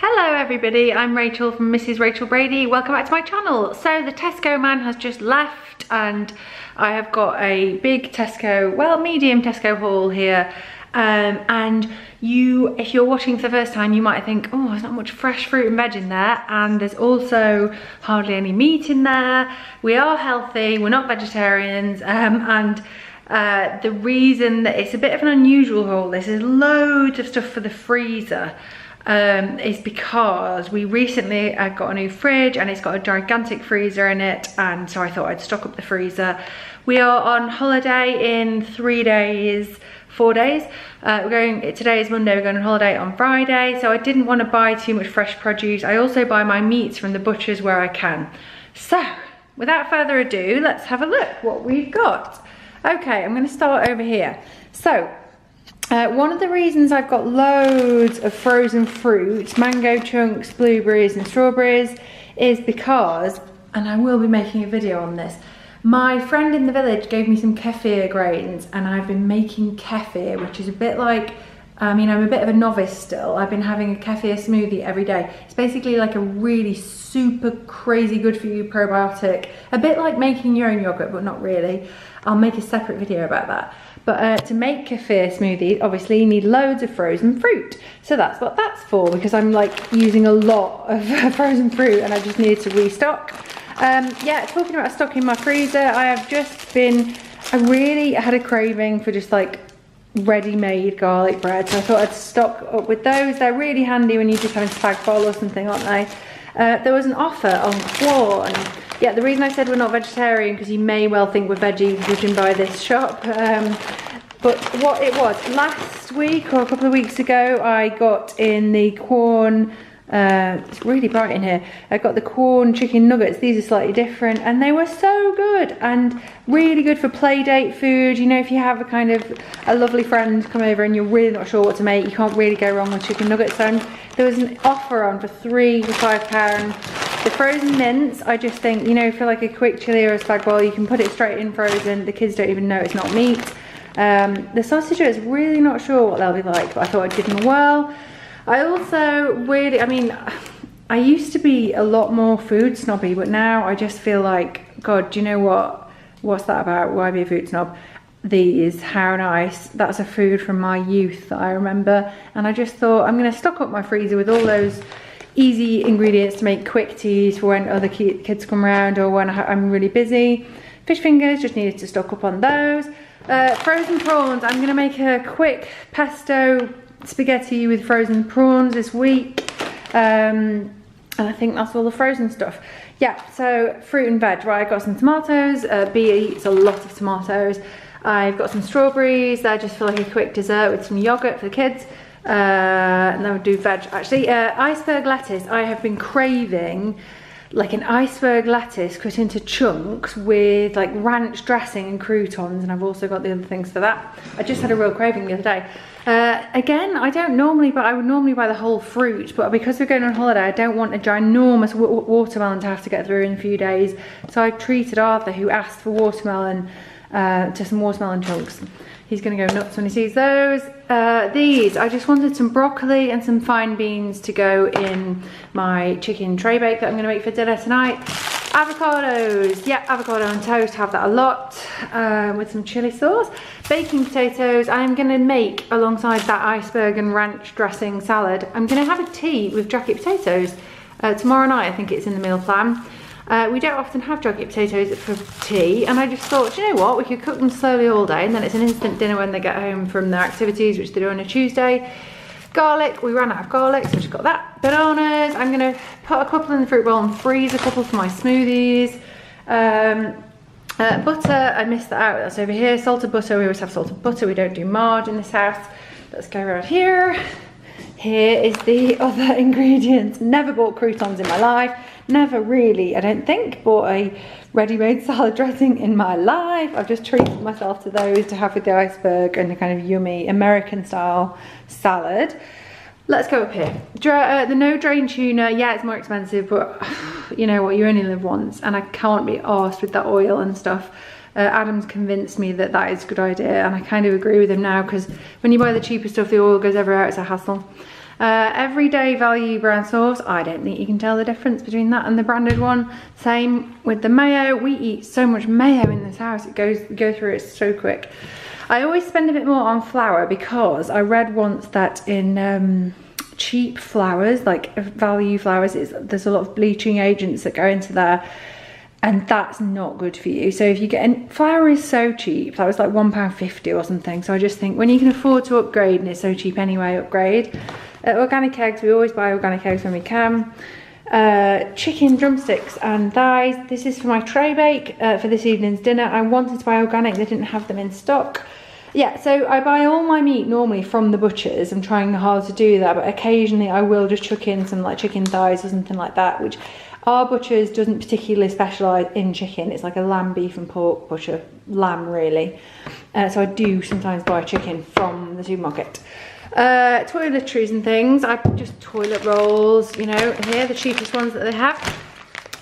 Hello everybody, I'm Rachel from Mrs. Rachel Brady. Welcome back to my channel. So the Tesco man has just left and I have got a big Tesco, well, medium Tesco haul here. And if you're watching for the first time, you might think, oh, there's not much fresh fruit and veg in there. And there's also hardly any meat in there. We are healthy, we're not vegetarians. The reason that it's a bit of an unusual haul, this is loads of stuff for the freezer. Is because we recently got a new fridge and it's got a gigantic freezer in it, and so I thought I'd stock up the freezer. We are on holiday in 4 days. Today is Monday, we're going on holiday on Friday, so I didn't want to buy too much fresh produce. I also buy my meats from the butchers where I can. So without further ado, let's have a look what we've got. Okay, I'm going to start over here. So one of the reasons I've got loads of frozen fruit, mango chunks, blueberries and strawberries, is because, and I will be making a video on this, my friend in the village gave me some kefir grains and I've been making kefir, which is a bit like, I'm a bit of a novice still. I've been having a kefir smoothie every day. It's basically like a really super crazy good for you probiotic, a bit like making your own yogurt, but not really. I'll make a separate video about that. But to make kefir smoothie, obviously you need loads of frozen fruit. So that's what that's for, because I'm like using a lot of frozen fruit and I just needed to restock. Yeah, talking about stocking my freezer, I really had a craving for just like ready-made garlic bread. So I thought I'd stock up with those. They're really handy when you're just having spag bol or something, aren't they? There was an offer on corn. Yeah, the reason I said we're not vegetarian, because you may well think we're veggie judging by this shop. But what it was, last week or a couple of weeks ago, I got in the corn, it's really bright in here, I got the corn chicken nuggets. These are slightly different and they were so good and really good for play date food. You know, if you have a lovely friend come over and you're really not sure what to make, you can't really go wrong with chicken nuggets. And there was an offer on for £3 for £5. The frozen mince, I just think, you know, for like a quick chili or a spag bol, you can put it straight in frozen. The kids don't even know it's not meat. The sausages, really not sure what they'll be like, but I thought I'd give them a whirl. I also really, I used to be a lot more food snobby, but now I just feel like, God, do you know what? What's that about? Why be a food snob? These, how nice. That's a food from my youth that I remember. And I just thought, I'm going to stock up my freezer with all those easy ingredients to make quick teas for when other kids come around or when I'm really busy. Fish fingers, just needed to stock up on those. Frozen prawns, I'm going to make a quick pesto spaghetti with frozen prawns this week. And I think that's all the frozen stuff. Yeah, so fruit and veg, right, I got some tomatoes. Bea eats a lot of tomatoes. I've got some strawberries. They're just for like a quick dessert with some yogurt for the kids. And then we'll do veg. Actually, iceberg lettuce. I have been craving like an iceberg lettuce cut into chunks with like ranch dressing and croutons, and I've also got the other things for that. I just had a real craving the other day. Again, I don't normally, but I would normally buy the whole fruit, but because we're going on holiday, I don't want a ginormous watermelon to have to get through in a few days. So I treated Arthur, who asked for watermelon, to some watermelon chunks. He's gonna go nuts when he sees those. These, I just wanted some broccoli and some fine beans to go in my chicken tray bake that I'm gonna make for dinner tonight. Avocados, yeah, avocado on toast, have that a lot, with some chili sauce. Baking potatoes, I'm gonna make alongside that iceberg and ranch dressing salad. I'm gonna have a tea with jacket potatoes tomorrow night. I think it's in the meal plan. We don't often have jacket potatoes for tea, and I just thought, you know what, we could cook them slowly all day and then it's an instant dinner when they get home from their activities, which they do on a Tuesday. Garlic, we ran out of garlic, so we just got that. Bananas, I'm gonna put a couple in the fruit bowl and freeze a couple for my smoothies. Butter, I missed that out, that's over here. Salted butter, we always have salted butter, we don't do marg in this house. Let's go around here. Here is the other ingredients. Never bought croutons in my life. Never really, I don't think, bought a ready-made salad dressing in my life. I've just treated myself to those to have with the iceberg and the kind of yummy American style salad. Let's go up here. The no drain tuna, yeah, it's more expensive, but you know what, you only live once and I can't be arsed with that oil and stuff. Adam's convinced me that that is a good idea, and I kind of agree with him now, because when you buy the cheaper stuff, the oil goes everywhere, it's a hassle. Everyday value brown sauce, I don't think you can tell the difference between that and the branded one. Same with the mayo. We eat so much mayo in this house, go through it so quick. I always spend a bit more on flour because I read once that in cheap flours, like value flours, there's a lot of bleaching agents that go into there, and that's not good for you. So if you get, and flour is so cheap, that was like £1.50 or something. So I just think when you can afford to upgrade, and it's so cheap anyway, upgrade. Organic eggs, we always buy organic eggs when we can. Chicken drumsticks and thighs. This is for my tray bake for this evening's dinner. I wanted to buy organic, they didn't have them in stock. Yeah, so I buy all my meat normally from the butchers. I'm trying hard to do that, but occasionally I will just chuck in some like chicken thighs or something like that, which our butchers doesn't particularly specialise in chicken. It's like a lamb, beef and pork butcher, lamb really. So I do sometimes buy chicken from the supermarket. Toiletries and things, I just toilet rolls, you know, here, the cheapest ones that they have.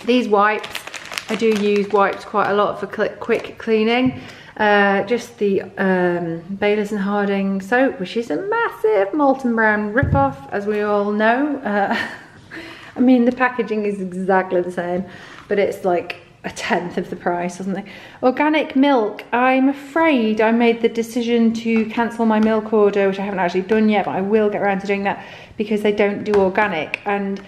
These wipes, I do use wipes quite a lot for quick cleaning. Just the Baylis and Harding soap, which is a massive Molten Brown rip-off, as we all know. I mean, the packaging is exactly the same, but it's like a tenth of the price or something. Organic milk, I'm afraid I made the decision to cancel my milk order, which I haven't actually done yet, but I will get around to doing that because they don't do organic. And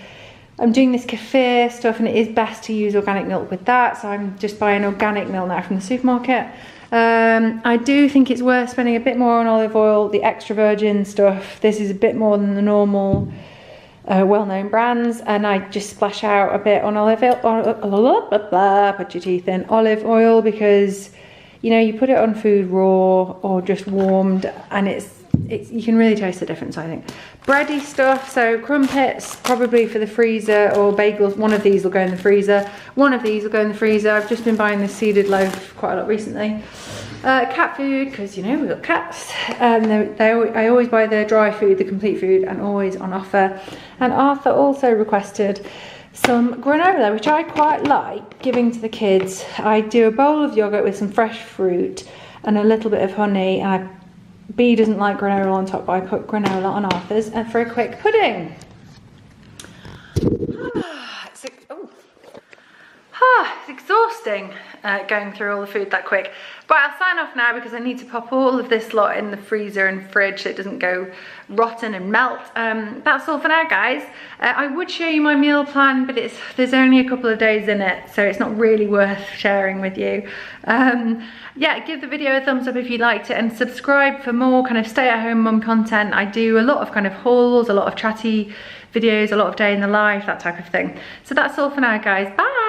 I'm doing this kefir stuff, and it is best to use organic milk with that, so I'm just buying organic milk now from the supermarket. I do think it's worth spending a bit more on olive oil, the extra virgin stuff. This is a bit more than the normal well-known brands, and I just splash out a bit on olive oil, put your teeth in, olive oil, because you know, you put it on food raw or just warmed, and it's you can really taste the difference, I think. Bready stuff, so crumpets probably for the freezer, or bagels. One of these will go in the freezer, one of these will go in the freezer. I've just been buying this seeded loaf quite a lot recently. Cat food, because you know we've got cats, and I always buy the dry food, the complete food, and always on offer. And Arthur also requested some granola, which I quite like giving to the kids. I do a bowl of yogurt with some fresh fruit and a little bit of honey, and B doesn't like granola on top, but I put granola on Arthur's and for a quick pudding. It's exhausting going through all the food that quick. But I'll sign off now because I need to pop all of this lot in the freezer and fridge so it doesn't go rotten and melt. That's all for now, guys. I would show you my meal plan, but there's only a couple of days in it, so it's not really worth sharing with you. Yeah, give the video a thumbs up if you liked it, and subscribe for more kind of stay-at-home mum content. I do a lot of kind of hauls, a lot of chatty videos, a lot of day in the life, that type of thing. So that's all for now, guys. Bye!